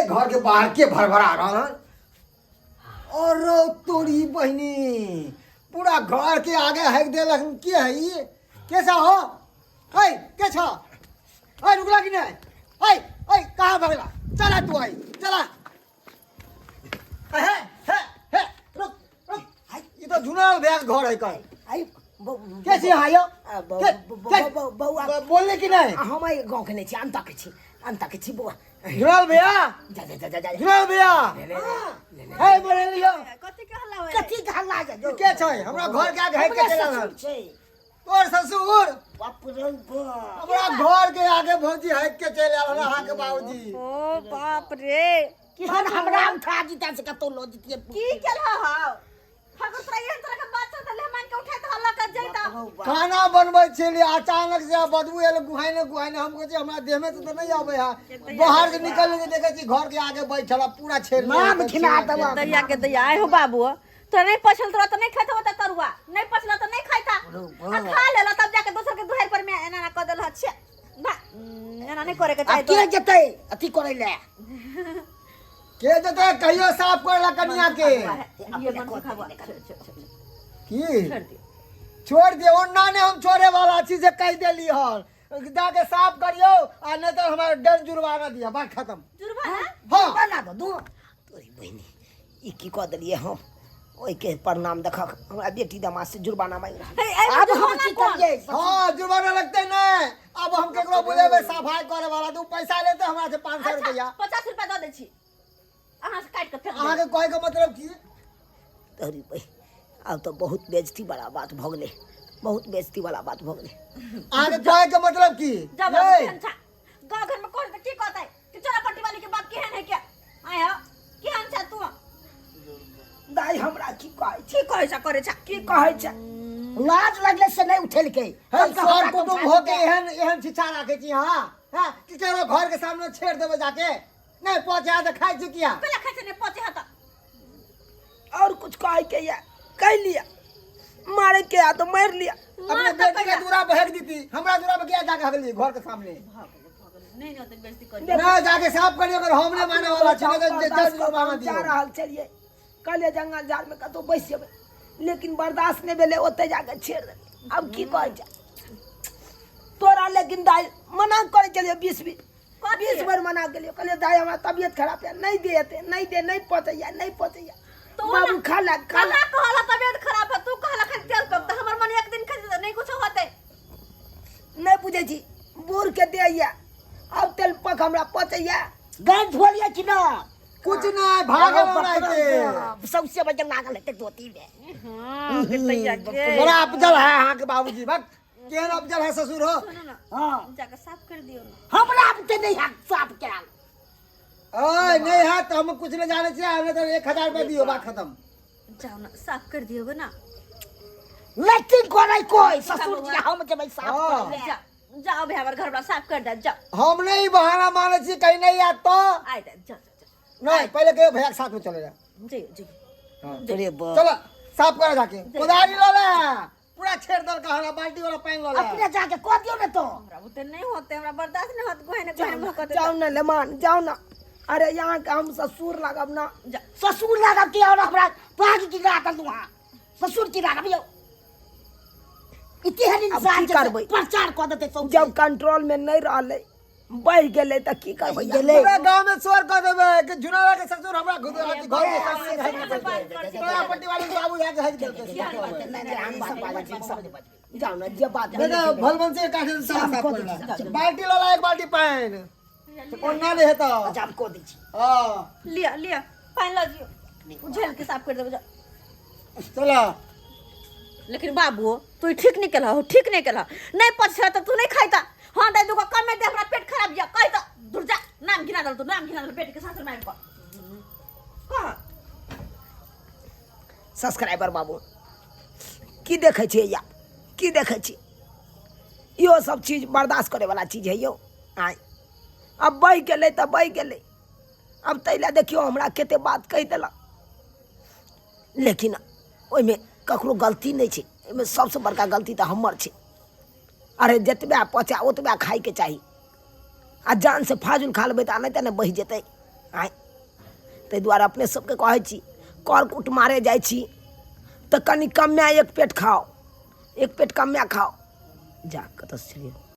घर के बाहर के भरभरा रहा है। और तोरी बहनी पूरा घर के आगे हैक दे लखन के है ये कैसा हो है कैसा है रुकला कि नहीं है कहाँ भगला चला तू आई चला है रुक रुक ये तो जुनाल बैग घर है कहीं आई कैसे आयो बोलने की नहीं हम गाँव के नहीं छी अंता के छी बुआ जुनाल भैया जा जुनाल भैया है बोले लियो कथी के हल्ला जा के छै हमरा घर के आगे है के चला रहल तोर ससुर बाप रे बाप हमरा घर के आगे भौजी है के चले आल अहाँ के बाबूजी ओ बाप रे किहन हमरा उठा जीता से कतो लो जीतिए की केला हां फगुतरा एहन तरह के बात चलत मेहमान के उठा के हल्ला कर जाइता खाना बनबै छली अचानक से बदबू एल गुहाने हमको जे हमरा देह में तो नहीं आवे है बाहर से निकल के देखे छी घर के आगे बैठल पूरा छेड़ नाम खिला दवा दैया के दैया आए हो बाबू तो नहीं पछल तो नहीं खाता होता तरुआ नहीं पछला तो नहीं खाता खा लेला तब जाके दोसर के दुहार पर में एना ना क देल छ बा एना नहीं करे के चाहि के जतै अथी करे ले के जते कहियो साफ करला कन्या के ये मन से खावा की छोड़ दे ओन्ना ने हम छोड़े वाला छी से कह देली हल जाके साफ करियो आ नहीं तो हमारा डर जुर्माना दिया बात खत्म जुर्माना हां बना दो तोरी बहनी ई की क देलिए हम ओइ के परिणाम देख हमरा बेटी दामाद से जुर्माना मांग रहा अब हम की करिए हां जुर्माना लगते नहीं अब हम केकरो बुलेबे सफाई करे वाला तू पैसा लेते हमरा से 500 रुपया 50 रुपया दे दै छी अहाँ से काट के फेंक अहाँ के कोई का मतलब की तोरी बहनी अब तो बहुत बेइज्जती वाला बात भ गेलै बहुत बेइज्जती वाला बात भ गेलै अहाँ के कोई का मतलब की जब अच्छा गांव घर में कौन की कहता है कि चोरा पट्टी वाली के बाप केहन है क्या आया केहन छ तू दाई हमरा की कहै की कहै छ करे छ की कहै छ लाज लगले से नहीं उठेल के हम सर कुटुंब हो के एहन शिक्षा राखे छी हां हां कि केरो घर के सामने छेड़ देबे जाके नहीं पहुंचा दे खाइ छी किया पहले खाइ से नहीं पहुंचे हता और कुछ कह के या कह लिया मारे के आ तो मार लिया अपने बेटी के दूरा बहक दीती हमरा दूरा पे क्या जाके हगली घर के सामने नहीं होते बेइज्जती कर ना जाके साफ करियो अगर हमने माने वाला छी तो जज जुर्माना जा दियो रहल चलिए कल जंगल झाड़ में कतो बैस जेबै लेकिन बर्दाश्त नहीं भेले ओते जाके छेड़ दे अब की कहै छ तोरा लेकिन दाई मना करे चलिए 20 बार मना के लिए कहले दाई हमरा तबीयत खराब है नहीं देते नहीं पहुंचैया तो बाबू खाला कहला तबीयत खराब है तू कहला खाली तेल पे तो हमर मन एक दिन खा नहीं कुछ होते नहीं बुझे छी बूढ़ के देया अब तेल पक हमरा पचैया गैस धोलिया कि ना कुछ ना भागे वाला के सबसे बजंग लागल है धोती में हां दैया के बड़ा अफजल है अहाँ के बाबूजी बक केहन अफजल है ससुर हो सुनो ना हां जाके साफ कर दियो ना हमरा अब ते नहीं हाथ साफ करा ओए नहीं है तो हम कुछ नहीं जाने चाहिए हमने तो 1000 रुपया दियो बात खत्म जाओ ना साफ कर दियोगे ना लेकिन कोई कोई ससुर जी हम जब साफ कर ले जाओ भाई हमारे घर वाला साफ कर दे जाओ हम नहीं बहाना माने छी कहीं नहीं आ तो आइ दे जा नहीं पहले के भैया के साथ में चले जा जी अरे बा चलो साफ कर जाके कोदारी लो ले पूरा छेड़ दल का हला बाल्टी वाला पानी लो ले अपने जाके को दियो ना तो हमरा उते नहीं होते हमरा बर्दाश्त नहीं होत गोहने भौकते जाओ ना लेमान जाओ ना अरे यहाँ का हम ससुर लागब ना जा ससुर लागब के और हमरा पाग की रात दुआ ससुर की लागब यो इतिहास इंसान करबै प्रचार क देते सब जब कंट्रोल में नहीं रहले बढ़ गेले त की करबै पूरा गांव में शोर कर देबे कि जुनारा के ससुर हमरा घर के सामने तोरा पट्टी वाले बाबू जाके हज देलके जाओ ना जे बात देखो भलवन से काठे साफ कर बाल्टी लो ला एक बाल्टी पानी ओन्ना ले हेता अच्छा हम को दै छी हां लिया पानी ला दियो झेल के साफ कर देबो जा चलो लेकिन बाबू तू ठीक नहीं केला नहीं पछला तो तू नहीं खाइता हां दे दुगो कम में दे हमरा पेट खराब या कहि त दूर जा नाम गिना दल पेट के सासुर मार कह सब्सक्राइबर बाबू की देखे छी या की देखे छी यो सब चीज बर्दाश्त करे वाला चीज है यो आय अब बह गेलै त बह गेलै अब तैला देखियो हमरा केते बात कहि देला लेकिन ओइ में ककरो गलती नहीं छै एमे सबसे बड़का गलती तो हमर छै अरे जतबे पचा ओतबे खाई के चाहिए आ जान से फाजुल खा लेबै त नहीं त बह जेतै आय ताहि दुआरे अपने सबके कहै छी कर कुट मारे जाइ छी तऽ कनि कमे एक पेट खाओ, एक पेट कमे खाओ। जा कतऽ से